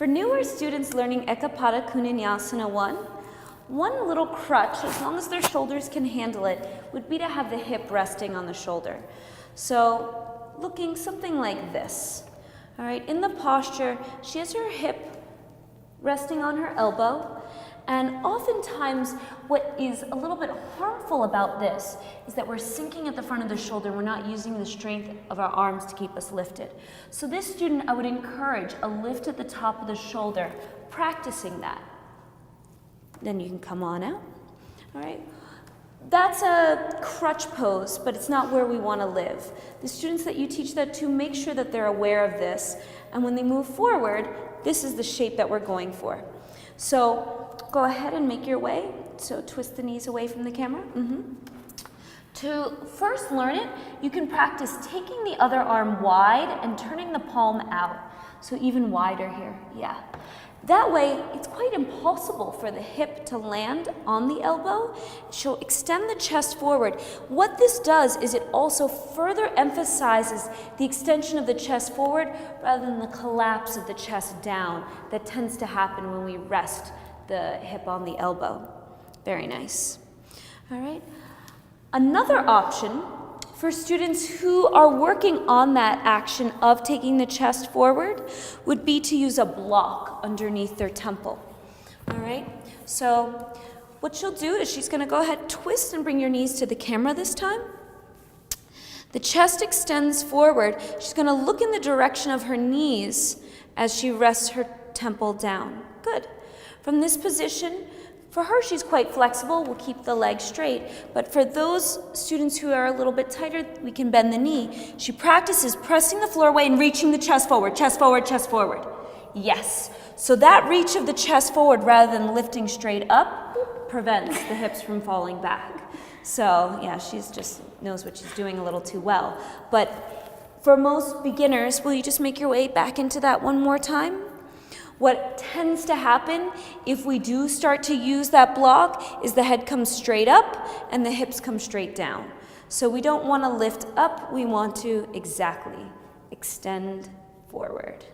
For newer students learning Eka Pada Koundinyasana I, one little crutch, as long as their shoulders can handle it, would be to have the hip resting on the shoulder. So looking something like this. All right, in the posture, she has her hip resting on her elbow. And oftentimes, what is a little bit harmful about this is that we're sinking at the front of the shoulder. We're not using the strength of our arms to keep us lifted. So this student, I would encourage a lift at the top of the shoulder, practicing that. Then you can come on out. All right. That's a crutch pose, but it's not where we want to live. The students that you teach that to, make sure that they're aware of this. And when they move forward, this is the shape that we're going for. So go ahead and make your way. So twist the knees away from the camera. To first learn it, you can practice taking the other arm wide and turning the palm out. So even wider here, yeah. That way, it's quite impossible for the hip to land on the elbow. So extend the chest forward. What this does is it also further emphasizes the extension of the chest forward rather than the collapse of the chest down that tends to happen when we rest the hip on the elbow. Very nice. All right. Another option for students who are working on that action of taking the chest forward would be to use a block underneath their temple. All right, so what she'll do is she's going to go ahead, twist, and bring your knees to the camera this time. The chest extends forward. She's going to look in the direction of her knees as she rests her temple down. Good. From this position, for her, she's quite flexible. We'll keep the leg straight. But for those students who are a little bit tighter, we can bend the knee. She practices pressing the floor away and reaching the chest forward, chest forward, chest forward. Yes. So that reach of the chest forward rather than lifting straight up prevents the hips from falling back. So yeah, she's just knows what she's doing a little too well. But for most beginners, will you just make your way back into that one more time? What tends to happen if we do start to use that block is the head comes straight up and the hips come straight down. So we don't want to lift up, we want to exactly extend forward.